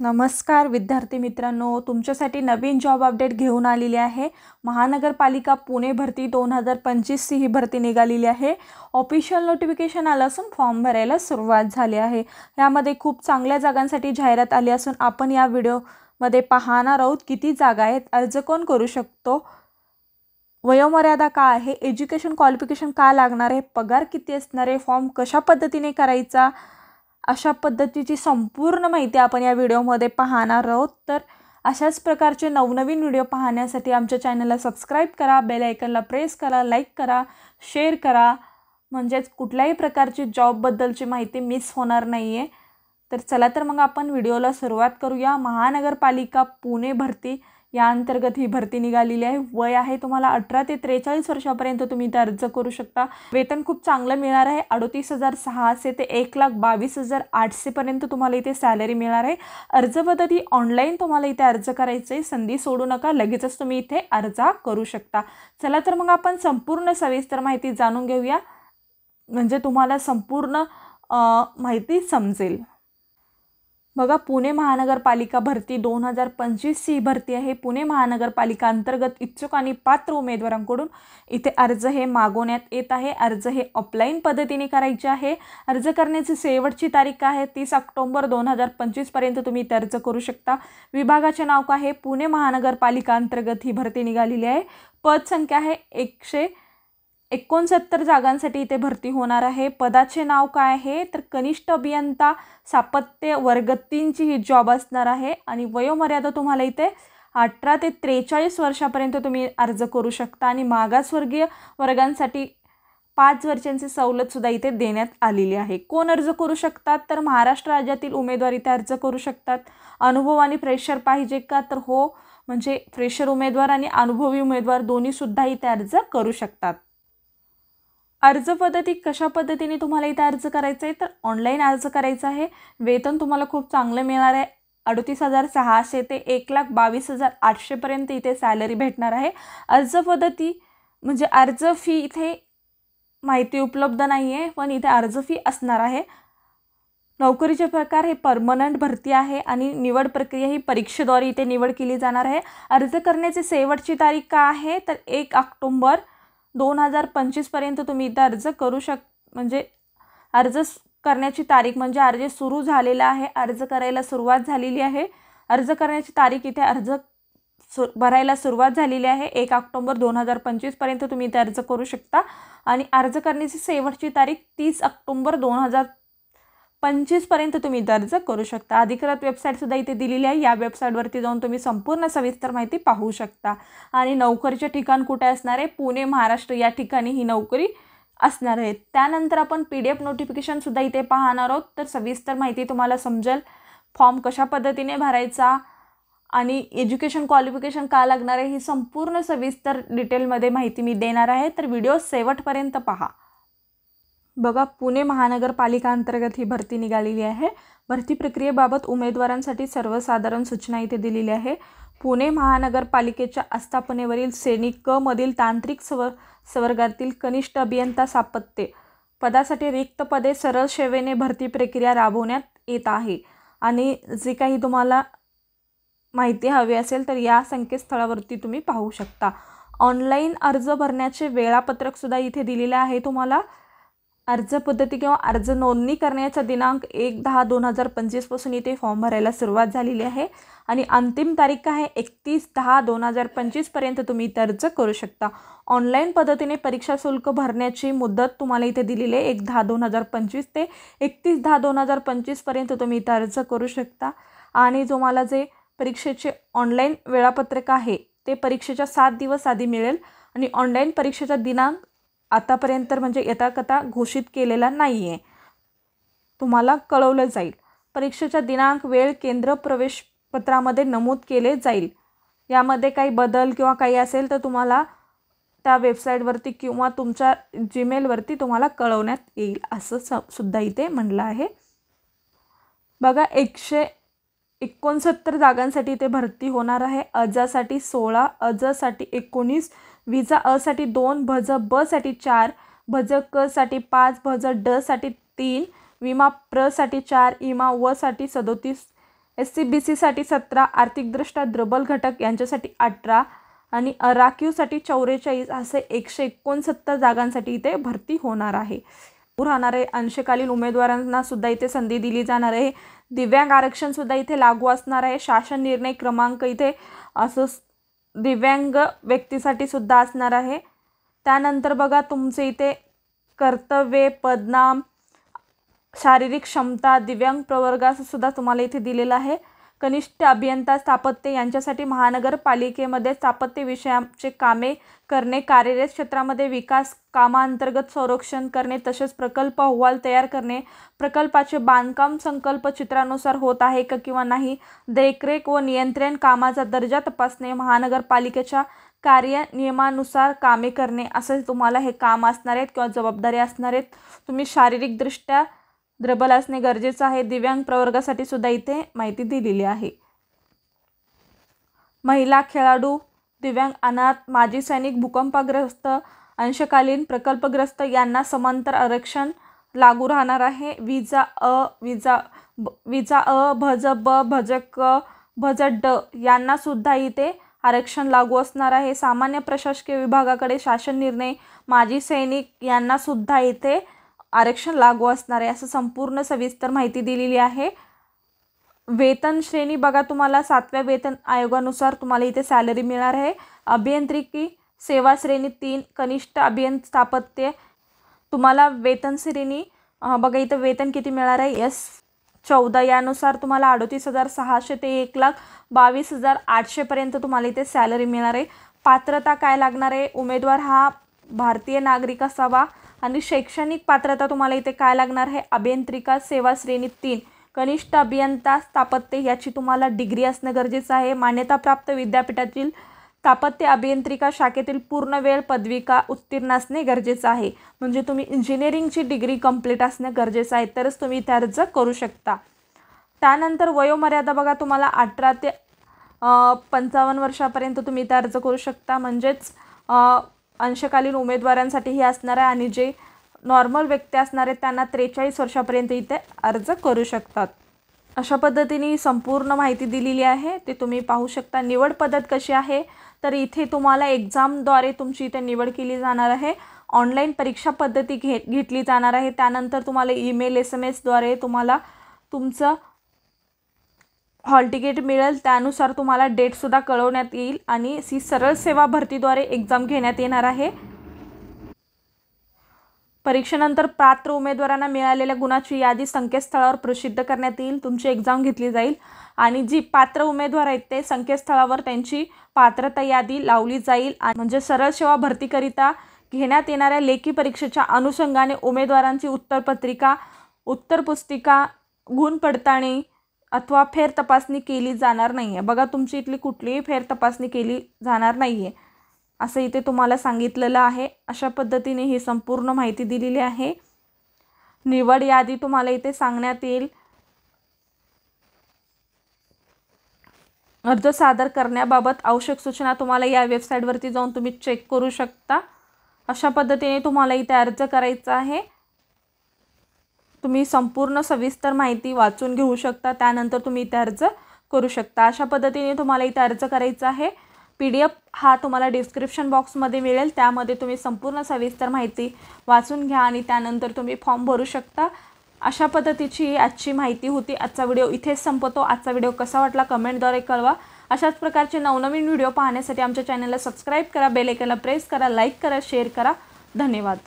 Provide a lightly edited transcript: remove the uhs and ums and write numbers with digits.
नमस्कार विद्यार्थी मित्रांनो, तुमच्यासाठी नवीन जॉब अपडेट घेऊन आलेली आहे। महानगरपालिका पुणे भरती 2025 ही भरती निघालेली आहे। ऑफिशियल नोटिफिकेशन आलं असून फॉर्म भरायला सुरुवात झाली आहे। यामध्ये खूप चांगल्या जागांसाठी जाहिरात आली असून आपण या व्हिडिओमध्ये पाहणार आहोत किती जागा आहेत, अर्ज कोण करू शकतो, वयोमर्यादा काय आहे, एज्युकेशन क्वालिफिकेशन काय लागणार आहे, पगार किती असणार आहे, फॉर्म कशा पद्धतीने करायचा, अशा पद्धतीची संपूर्ण माहिती आपण या व्हिडिओमध्ये पाहणार आहोत। तर अशाच प्रकारचे नवनवीन व्हिडिओ पाहण्यासाठी आमच्या चॅनलला सबस्क्राईब करा, बेल आयकॉनला प्रेस करा, लाईक करा, शेअर करा, म्हणजेच कुठल्याही प्रकारची जॉबबद्दलची माहिती मिस होणार नाही आहे। तर चला तर मग आपण व्हिडिओला सुरुवात करूया। महानगरपालिका पुणे भरती या अंतर्गत ही भरती निघालेली आहे। वय आहे तुम्हाला 18 ते 43 वर्षापर्यंत तुम्ही इथे अर्ज करू शकता। वेतन खूप चांगलं मिळणार आहे। 38,600 ते 1,22,800 पर्यंत तुम्हाला इथे सॅलरी मिळणार आहे। अर्ज पद्धती ऑनलाईन तुम्हाला इथे अर्ज करायचं आहे, संधी सोडू नका, लगेचच तुम्ही इथे अर्ज करू शकता। चला तर मग आपण संपूर्ण सविस्तर माहिती जाणून घेऊया, म्हणजे तुम्हाला संपूर्ण माहिती समजेल। बघा, पुणे महानगरपालिका भरती 2025 ही भरती आहे। पुणे महानगरपालिका अंतर्गत इच्छुक आणि पात्र उमेदवारांकडून इथे अर्ज हे मागवण्यात येत आहे। अर्ज हे ऑफलाईन पद्धतीने करायचे आहे। अर्ज करण्याची शेवटची तारीख आहे 30 ऑक्टोबर 2025 पर्यंत तुम्ही इथे अर्ज करू शकता। विभागाचे नाव काय आहे, पुणे महानगरपालिका अंतर्गत ही भरती निघालेली आहे। पद संख्या आहे 169 जागांसाठी इथे भरती होणार आहे। पदाचे नाव काय आहे तर कनिष्ठ अभियंता स्थापत्य वर्ग 3 ची ही जॉब असणार आहे। आणि वयोमर्यादा तुम्हाला इथे 18 ते 43 वर्षापर्यंत तुम्ही अर्ज करू शकता। आणि मागासवर्गीय वर्गांसाठी 5 वर्षांची सवलत सुद्धा इथे देण्यात आलेली आहे। कोण अर्ज करू शकतात तर महाराष्ट्र राज्यातील उमेदवार इथे अर्ज करू शकतात। अनुभव आणि फ्रेशर पाहिजे का तर हो, म्हणजे फ्रेशर उमेदवार आणि अनुभवी उमेदवार दोन्ही सुद्धा इथे अर्ज करू शकतात। अर्ज पद्धती कशा पद्धतीने तुम्हाला इथे अर्ज करायचं आहे तर ऑनलाईन अर्ज करायचा आहे। वेतन तुम्हाला खूप चांगलं मिळणार आहे। 38,600 ते 1,22,800 पर्यंत इथे सॅलरी भेटणार आहे। अर्ज पद्धती म्हणजे अर्ज फी इथे माहिती उपलब्ध नाही आहे, पण इथे अर्ज फी असणार आहे। नोकरीचे प्रकार हे परमनंट भरती आहे आणि निवड प्रक्रिया ही परीक्षेद्वारे इथे निवड केली जाणार आहे। अर्ज करण्याची शेवटची तारीख काय आहे तर 1 ऑक्टोबर 2025 पर्यंत तुम्ही इथे अर्ज करू म्हणजे अर्ज करण्याची तारीख म्हणजे अर्ज सुरू झालेला आहे, अर्ज करायला सुरुवात झालेली आहे। अर्ज करण्याची तारीख इथे अर्ज भरायला सुरुवात झालेली आहे 1 ऑक्टोबर 2025 पर्यंत तुम्ही इथे अर्ज करू शकता। आणि अर्ज करण्याची शेवटची तारीख 30 ऑक्टोबर 2025 पर्यंत तुम्ही इथे अर्ज करू शकता। अधिकृत वेबसाईट सुद्धा इथे दिलेली आहे, या वेबसाईटवरती जाऊन तुम्ही संपूर्ण सविस्तर माहिती पाहू शकता। आणि नोकरीचे ठिकाण कुठे असणार आहे, पुणे महाराष्ट्र या ठिकाणी ही नोकरी असणार आहे। त्यानंतर आपण PDF नोटिफिकेशन सुद्धा इथे पाहणार आहोत, तर सविस्तर माहिती तुम्हाला समजेल। फॉर्म कशा पद्धतीने भरायचा आणि एज्युकेशन क्वालिफिकेशन काय लागणार आहे ही संपूर्ण सविस्तर डिटेलमध्ये माहिती मी देणार आहे, तर व्हिडिओ शेवटपर्यंत पहा। बघा, पुणे महानगरपालिका अंतर्गत ही भरती निघालेली आहे। भरती प्रक्रियेबाबत उमेदवारांसाठी सर्वसाधारण सूचना इथे दिलेली आहे। पुणे महानगरपालिकेच्या आस्थापनेवरील श्रेणी क मधील तांत्रिक संवर्गातील कनिष्ठ अभियंता स्थापत्य पदासाठी रिक्त पदे सरळ सेवेने भरती प्रक्रिया राबवण्यात येत आहे। आणि जे काही तुम्हाला माहिती हवी असेल तर या संकेतस्थळावरती तुम्ही पाहू शकता। ऑनलाईन अर्ज भरण्याचे वेळापत्रक सुद्धा इथे दिलेले आहे तुम्हाला। अर्ज पद्धती किंवा अर्ज नोंदणी करण्याचा दिनांक 1/10/2025 पासून इथे फॉर्म भरायला सुरुवात झालेली आहे। आणि अंतिम तारीख आहे 31/10/2025 पर्यंत तुम्ही इथे अर्ज करू शकता। ऑनलाईन पद्धतीने परीक्षा शुल्क भरण्याची मुदत तुम्हाला इथे दिलेली आहे 1/10/2025 ते 31/10/2025 पर्यंत तुम्ही इथे अर्ज करू शकता। आणि तुम्हाला जे परीक्षेचे ऑनलाईन वेळापत्रक आहे ते परीक्षेच्या 7 दिवस आधी मिळेल। आणि ऑनलाईन परीक्षेचा दिनांक आतापर्यंत म्हणजे यथाकथा घोषित केलेला नाही आहे, तुम्हाला कळवलं जाईल। परीक्षेचा दिनांक, वेळ, केंद्र प्रवेशपत्रामध्ये नमूद केले जाईल। यामध्ये काही बदल किंवा काही असेल तर तुम्हाला त्या वेबसाईटवरती किंवा तुमच्या जीमेलवरती तुम्हाला कळवण्यात येईल असं सुद्धा इथे म्हणलं आहे। बघा, 169 जागांसाठी इथे भरती होणार आहे। अजासाठी 16, अजसाठी 19, विजा अ साठी 2, भज ब साठी 4, भज क साठी 5, भज ड साठी 3, विमा प्र साठी 4, इमा व साठी 37, SC-BCसाठी 17, आर्थिकदृष्ट्या दुर्बल घटक यांच्यासाठी 18 आणि राखीवसाठी 44 असे 169 जागांसाठी इथे भरती होणार आहे. राहणारे अंशकालीन उमेदवारांना सुद्धा इथे संधी दिली जाणार आहे. दिव्यांग आरक्षण सुद्धा इथे लागू असणार आहे. शासन निर्णय क्रमांक इथे असं दिव्यांग व्यक्तीसाठी सुद्धा असणार आहे. त्यानंतर बघा तुमचे इथे कर्तव्ये, पदनाम, शारीरिक क्षमता, दिव्यांग प्रवर्गास सुद्धा तुम्हाला इथे दिलेलं आहे. कनिष्ठ अभियंता स्थापत्य यांच्यासाठी महानगरपालिकेमध्ये स्थापत्य विषयाचे कामे करणे, कार्यरत क्षेत्रामध्ये विकास कामांतर्गत संरक्षण करणे, तसेच प्रकल्प अहवाल तयार करणे, प्रकल्पाचे बांधकाम संकल्प चित्रानुसार होत आहे का किंवा नाही, देखरेख व नियंत्रण कामाचा दर्जा तपासणे, महानगरपालिकेच्या कार्यनियमानुसार कामे करणे असे तुम्हाला हे काम असणार आहेत किंवा जबाबदारी असणार आहेत. तुम्ही शारीरिकदृष्ट्या दुर्बल असणे गरजेचं आहे. दिव्यांग प्रवर्गासाठी सुद्धा इथे माहिती दिलेली आहे. महिला खेळाडू, दिव्यांग, अनाथ, माजी सैनिक, भूकंपग्रस्त, अंशकालीन प्रकल्पग्रस्त यांना समांतर आरक्षण लागू राहणार आहे. विजा अ, भज ब, भज क, भज ड यांना सुद्धा इथे आरक्षण लागू असणार आहे. सामान्य प्रशासकीय विभागाकडे शासन निर्णय, माजी सैनिक यांना सुद्धा इथे आरक्षण लागू असणार आहे. असं संपूर्ण सविस्तर माहिती दिलेली आहे. वेतन श्रेणी बघा, तुम्हाला 7व्या वेतन आयोगानुसार तुम्हाला इथे सॅलरी मिळणार आहे. अभियांत्रिकी सेवा श्रेणी 3, कनिष्ठ अभियंता स्थापत्य तुम्हाला वेतन श्रेणी बघा इथं वेतन किती मिळणार आहे S14 यानुसार तुम्हाला 38,600 ते 1,22,800 पर्यंत तुम्हाला इथे सॅलरी मिळणार आहे. पात्रता काय लागणार आहे, उमेदवार हा भारतीय नागरिक असावा आणि शैक्षणिक पात्रता तुम्हाला इथे काय लागणार आहे, अभियांत्रिका सेवा श्रेणी 3, कनिष्ठ अभियंता स्थापत्य याची तुम्हाला डिग्री असणं गरजेचं आहे. मान्यताप्राप्त विद्यापीठातील स्थापत्य अभियांत्रिका शाखेतील पूर्ण वेळ पदविका उत्तीर्ण असणे गरजेचं आहे. म्हणजे तुम्ही इंजिनिअरिंगची डिग्री कंप्लीट असणे गरजेचं आहे, तरच तुम्ही इथे अर्ज करू शकता. त्यानंतर वयोमर्यादा बघा, तुम्हाला 18 ते 55 वर्षापर्यंत तुम्ही इथे अर्ज करू शकता. म्हणजेच अंशकालीन उमेदवारांसाठी हे असणार आहे आणि जे नॉर्मल व्यक्ती असणार आहेत त्यांना 43 वर्षापर्यंत इथे अर्ज करू शकतात. अशा पद्धतीने ही संपूर्ण माहिती दिलेली आहे, ते तुम्ही पाहू शकता. निवड पद्धत कशी आहे, तर इथे तुम्हाला एक्झामद्वारे तुमची इथे निवड केली जाणार आहे. ऑनलाईन परीक्षा पद्धती घेतली जाणार आहे. त्यानंतर तुम्हाला ईमेल SMS द्वारे तुम्हाला तुमचं हॉल तिकीट मिळेल. त्यानुसार तुम्हाला डेटसुद्धा कळवण्यात येईल आणि ही सरळ सेवा भरतीद्वारे एक्झाम घेण्यात येणार आहे. परीक्षेनंतर पात्र उमेदवारांना मिळालेल्या गुणाची यादी संकेतस्थळावर प्रसिद्ध करण्यात येईल. तुमची एक्झाम घेतली जाईल आणि जी पात्र उमेदवार आहेत ते संकेतस्थळावर त्यांची पात्रता यादी लावली जाईल. म्हणजे सरळ सेवा भरतीकरिता घेण्यात येणाऱ्या लेखी परीक्षेच्या अनुषंगाने उमेदवारांची उत्तरपत्रिका, उत्तरपुस्तिका, गुण पडताळणी अथवा फेर तपासणी केली जाणार नाही आहे. बघा, तुमची इथली कुठलीही फेर तपासणी केली जाणार नाही आहे असं इथे तुम्हाला सांगितलेलं आहे. अशा पद्धतीने ही संपूर्ण माहिती दिलेली आहे. निवड यादी तुम्हाला इथे सांगण्यात येईल. अर्ज सादर करण्याबाबत आवश्यक सूचना तुम्हाला या वेबसाईटवरती जाऊन तुम्ही चेक करू शकता. अशा पद्धतीने तुम्हाला इथे अर्ज करायचा आहे. तुम्ही संपूर्ण सविस्तर माहिती वाचून घेऊ शकता, त्यानंतर तुम्ही इथे अर्ज करू शकता. अशा पद्धतीने तुम्हाला इथे अर्ज करायचा आहे. PDF हा तुम्हाला डिस्क्रिप्शन बॉक्समध्ये मिळेल, त्यामध्ये तुम्ही संपूर्ण सविस्तर माहिती वाचून घ्या आणि त्यानंतर तुम्ही फॉर्म भरू शकता. अशा पद्धतीची आजची माहिती होती. आजचा व्हिडिओ इथेच संपतो. आजचा व्हिडिओ कसा वाटला कमेंटद्वारे कळवा. अशाच प्रकारचे नवनवीन व्हिडिओ पाहण्यासाठी आमच्या चॅनलला सबस्क्राईब करा, बेल आयकॉनला प्रेस करा, लाईक करा, शेअर करा. धन्यवाद.